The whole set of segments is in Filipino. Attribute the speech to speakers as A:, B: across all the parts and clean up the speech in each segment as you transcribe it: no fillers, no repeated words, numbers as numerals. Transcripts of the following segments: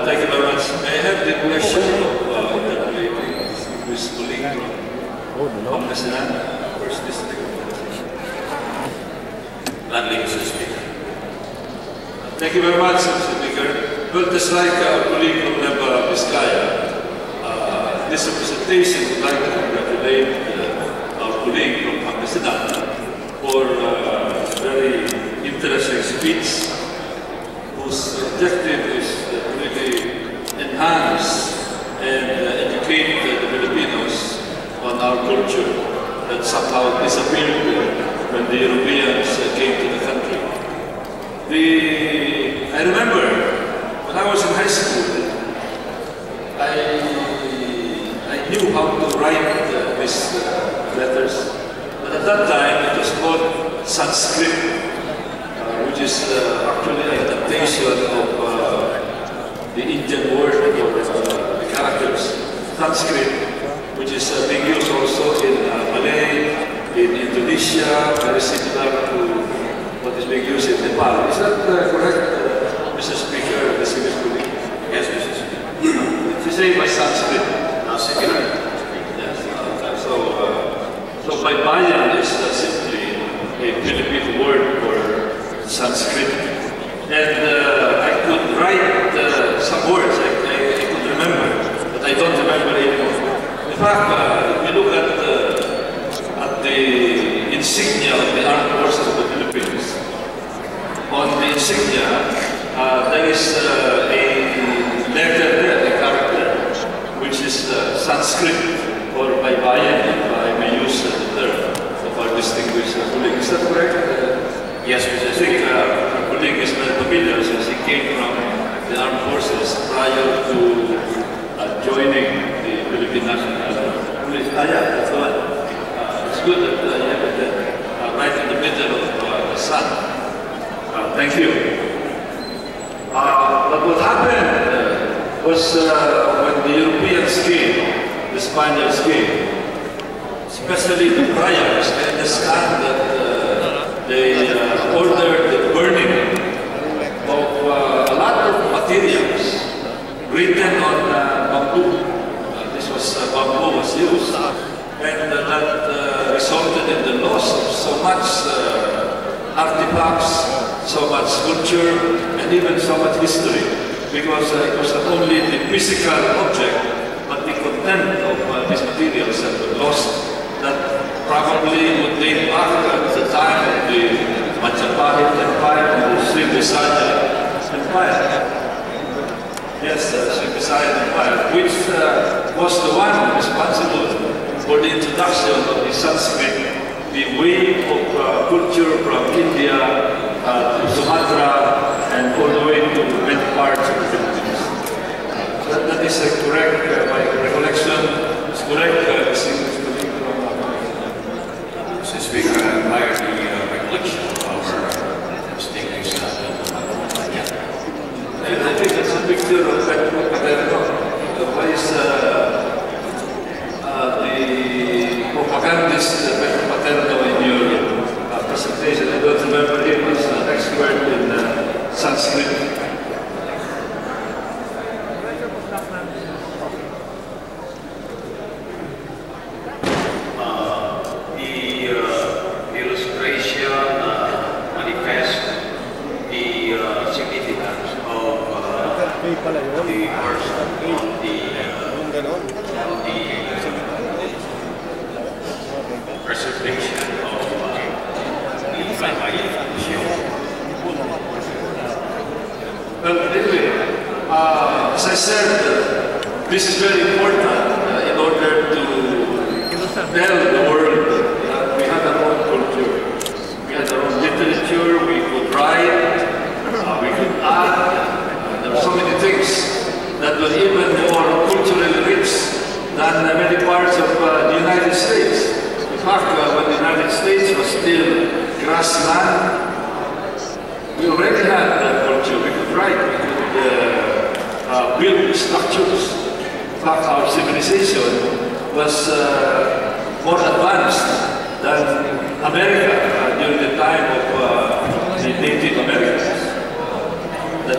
A: Thank you very much. May I have the question of interpolating with colleague from Pangasinan, First District. Gladly, Mr. Speaker. Thank you very much, Mr. Speaker. Well, just like our colleague from Nueva Vizcaya, this representation would like to congratulate our colleague from Pangasinan for a very interesting speech whose objective is to really enhance and educate the Filipinos on our culture that somehow disappeared when the Europeans came to the country. I remember when I was in high school, I knew how to write these letters, but at that time it was called Sanskrit, which is actually an adaptation of the Indian word for the characters. Sanskrit, which is being used also in Malay, in Indonesia, very similar to what is being used in Nepal. Is that correct, Mr. Speaker, distinguished colleague?
B: Yes, Mr. Speaker.
A: To say by Sanskrit. Yes. So Baybayin is simply a Philippine word for Sanskrit. And I could write some words, I could remember, but I don't remember anymore. In fact, if you look at the insignia of the Armed Forces of the Philippines, on the insignia, there is a letter there, a character, which is Sanskrit, or Baybayin, if I may use the term of our distinguished colleague. Is that correct?
B: Yes, Mr.
A: I think our colleague is very familiar since he came from the armed forces prior to joining the Philippine National Police. That's the one. It's good that you have it right in the middle of the sun. Thank you. But what happened was when the Europeans came, the Spaniards came, especially the friars, I understand that they ordered the burning of a lot of materials written on bamboo. This was bamboo was used, and that resulted in the loss of so much artifacts, so much culture, and even so much history, because it was not only the physical object, but the content of these materials that were lost, that probably would date back at the time of the Majapahit Empire and the Srivijaya Empire. Yes, Srivijaya Empire, which was the one responsible for the introduction of the Sanskrit, the wave of culture from India to Sumatra and all the way to many parts of the Philippines. That is correct, my recollection is correct,
B: Mr. Speaker, I admire the recollection of our distinguished
A: I think it's a picture of Pedro Paterno. Why is the propagandist Pedro Paterno in your presentation? I don't remember him as an expert in Sanskrit. Well, anyway, as I said, this is very important in order to tell the world that we have our own culture. We had our own literature, we could write, we could act. There are so many things that were even more culturally rich than many parts of the United States. In fact, when the United States was still grassland, we already had that culture. We could write, we could build structures. In fact, our civilization was more advanced than America during the time of the Native Americans. The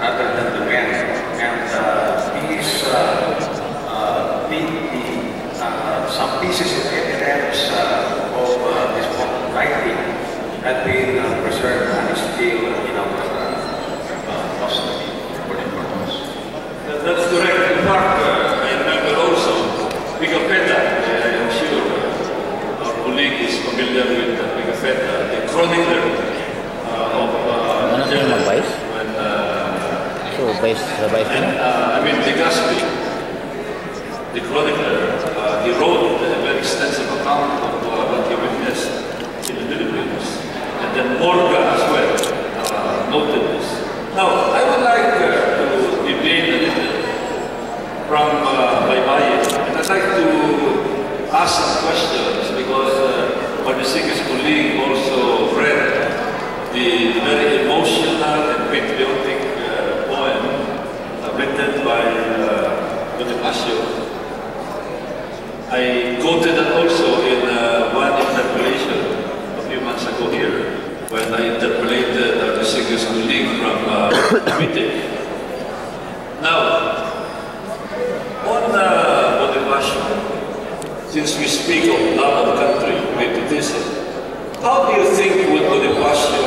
B: rather than the men. And some pieces of evidence of this writing had been preserved and is still in our custody for the purpose.
A: That's correct. In fact, I remember also Pigafetta. I'm sure our colleague is familiar with Pigafetta, the chronicler of
C: Vice?
A: when
C: So, Vice,
A: I mean Legazpi, the chronicler, he wrote a very extensive account of what he witnessed in the Philippines. And then Morga as well noted this. Now, I would like to deviate a little from Baybayin. And I'd like to ask some questions because our distinguished colleague also read the very emotional and patriotic poem written by Bonifacio. I quoted that also in one interpolation a few months ago here when I interpolated our distinguished colleague from Witek. Now, on Bonifacio, since we speak of love of country, patriotism, how do you think would Bonifacio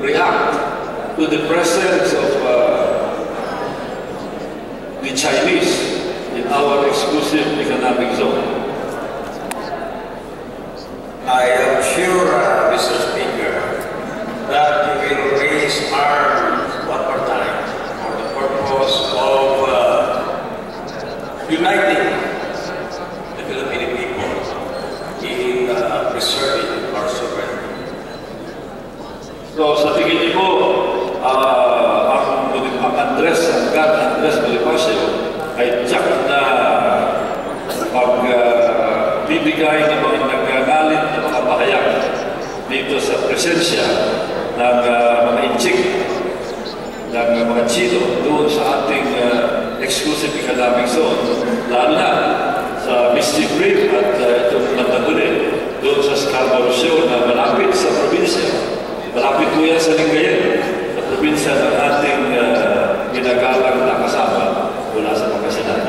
A: react to the presence of the Chinese in our exclusive economic zone?
B: I am sure, Mr. Speaker, that you will raise arms one more time for the purpose of uniting the Filipino people in preserving our sovereignty.
A: So sa tingin niyo po, ang God Andres Bonifacio ay tiyak na pagbibigay ng mga nagagalit na mga pahayag dito sa presensya ng mga inchik, ng mga Chino doon sa ating exclusive economic zone, lalo na sa Mystic Reef at itong Mandaguli, doon sa Scarborough Shoal na malapit sa probinsya. Malapit po yan sa Lingayen, sa probinsya ng ating ginagalang na kasama mula sa Pangasinan.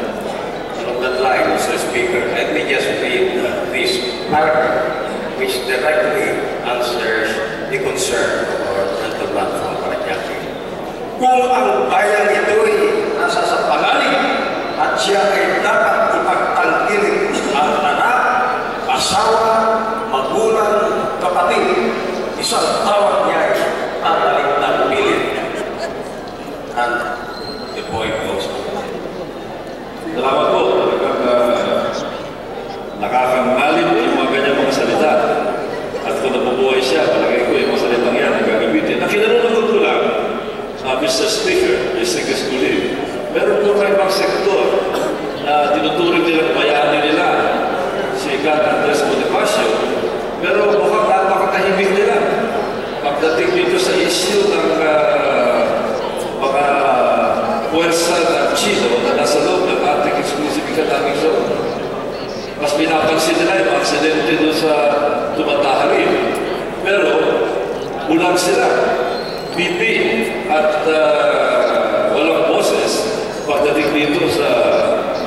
B: On that line, Mr. Speaker, let me just read this paragraph which directly answers the concern of our mental platform Parañaque. Kung ang bayang ito'y nasa sa pangalig at siya ay dapat ipagtangkilik ang anak, asawa, magulang, kapatid, isang tawag niya ay tataling ng pilit. And the point goes on.
A: Salamat po. Nakakamalim yung mga ganyan mga salita. At kung nabubuhay siya, palagay ko yung mga salitang yan ang gagamitin. Nakinalulungkot ko lang, Mr. Speaker, distinguished colleague, meron po kayo ibang sektor na tinuturing nilang bayani nila si God Andres Bonifacio, pero mukhang napakatahimik nila. Pagdating dito sa issue ng mga puwersa ng Chino na nasa loob ng ating exclusive economic zone, mas pinapansin nila yung aksidente doon sa Tumataharin. Pero ulang sila, pipi at walang boses pagdating dito sa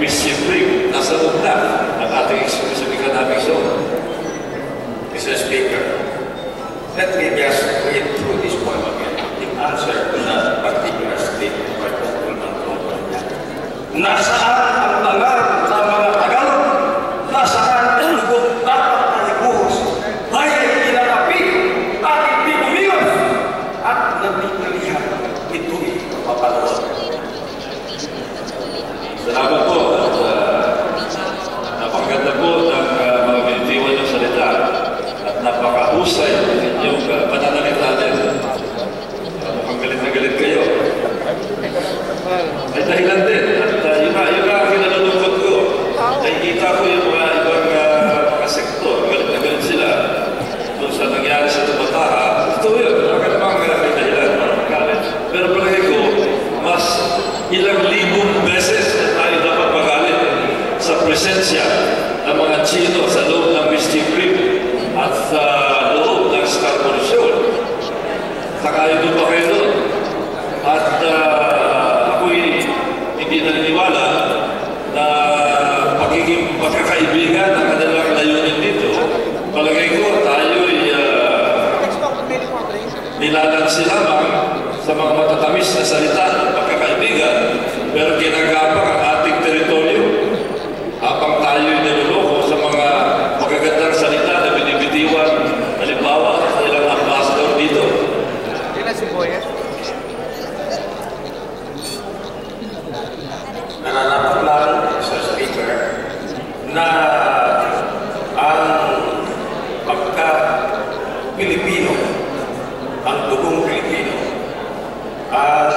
A: Mystic Reef, nasa loob na ng ating exclusive economic zone.
B: Mr. Speaker, let me just read through this poem again in answer to that particular statement by Congressman Tonton. Nasaan ang pangarap ng mga Tagalog? Nasaan ang lubog dapat na ibuhos? Dahil kinakapi ating pinumiyos at nabipilihan ito'y mapanood.
A: Salamat po at napakaganda po ng mga binitiwan ng salita at napakahusay ng inyong pananalita din. malinis na salita ng pagkakaibigan, pero ginagapang ang ating teritoryo. Habang tayo'y niloloko sa mga magagandang salita na binibitiwan, halimbawa sa ilang ambassador dito.
B: Nararapat lang, Mr. Speaker, na ang pagka-Pilipino, ang dugong Pilipino, ang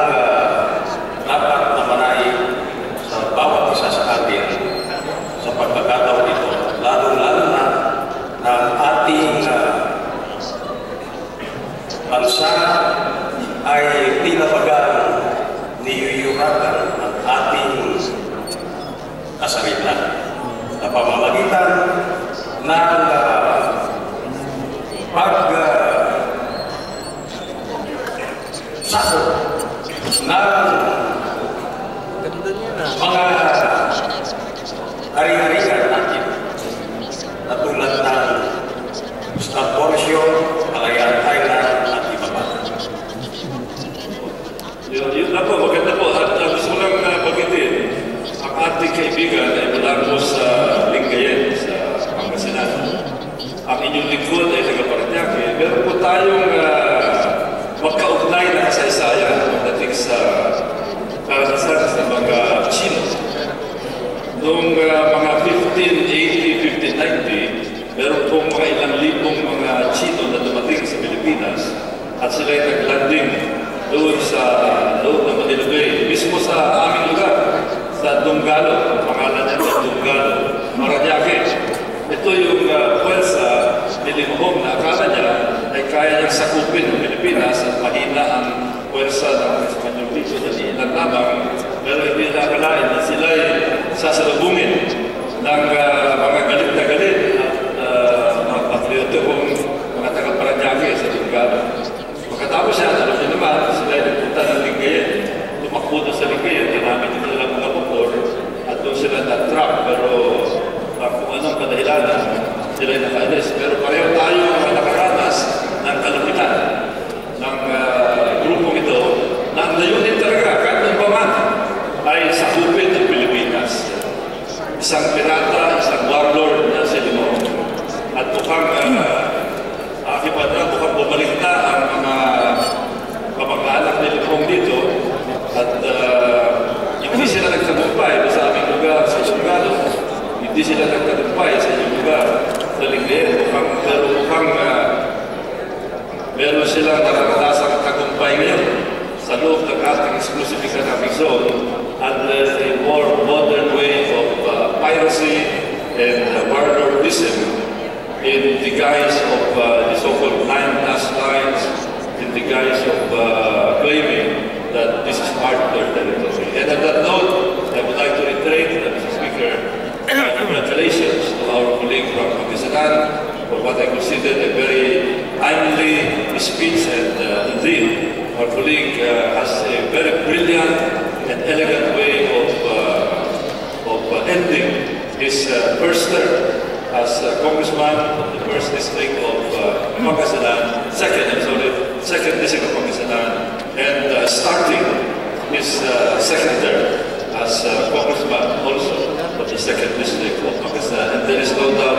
B: dapat na manay sa bawat isa sa atin sa pagkakataon ito, lalo-lalo na ng ating bansa ay tinabagang niyuyurakan ang ating kasaritan sa pamamagitan ng pagsakop ng mga hari-harian natin na tulad ng Stop Portion, Kalayaan Island at iba pa.
A: Yun na po, maganda po. At gusto ko lang bagitin, ang ating kaibigan ay mula po sa Lingayen, sa Pangasinan. Ang inyong lingkod ay taga-Paranaque. Meron po tayong magkaugnay na kasaysayan pagdating sa karanasan sa mga Chino. Noong mga 1580, 1590, meron pong mga ilang libong mga Chino na dumating sa Pilipinas at sila ay naglanding doon sa loob ng Manila Bay, mismo sa aming lugar, sa Dunggalo. Ang pangalan niya sa Dunggalo, Paranaque. Ito yung pwersa ni Limahong na akala niya ay kaya niyang sakupin ng Pilipinas at mahina ang pwersa ng Espanyol dito na ilan lamang, pero hindi nakalain na sila ay sasalubungin ng mga galit na galit at mga patriotong mga taga-Paranaque sa Dunggalo. Pagkatapos yan, alam niyo naman, sila ay nagpunta ng Lingayen. Tumakbo doon sa Lingayen, ginamit nila lang mga vapor at doon sila na-trap, pero kung anong kadahilanan, sila ay nakaalis. Pero pareho tayo ang nakaranas ng kalupitan ng grupong ito na ang layunin talaga, kahit ng paman, ay sakupin ng Pilipinas. Isang pirata, isang warlord na si Limahong. At mukhang mukhang bumalik na ang mga kamag-anak ni Limahong dito at hindi sila nagtagumpay sa aming lugar sa Dunggalo. Hindi sila nagtagumpay sa inyong lugar sa Lingayen. Pero mukhang meron silang nararamdasang tagumpay ngayon sa loob ng ating exclusive economic zone under a more modern way of piracy and warlordism in the guise of the so-called 9 dash lines, in the guise of claiming that this is part of their territory. And on that note, I would like to reiterate, Mr. Speaker, congratulations to our colleague from Pangasinan for what I consider a very timely speech, and indeed, our colleague has a very brilliant and elegant way of ending his first term as Congressman of the 1st District of Pangasinan, second District of Pangasinan, and starting his second term as Congressman also of the 2nd District of Pangasinan. And there is no doubt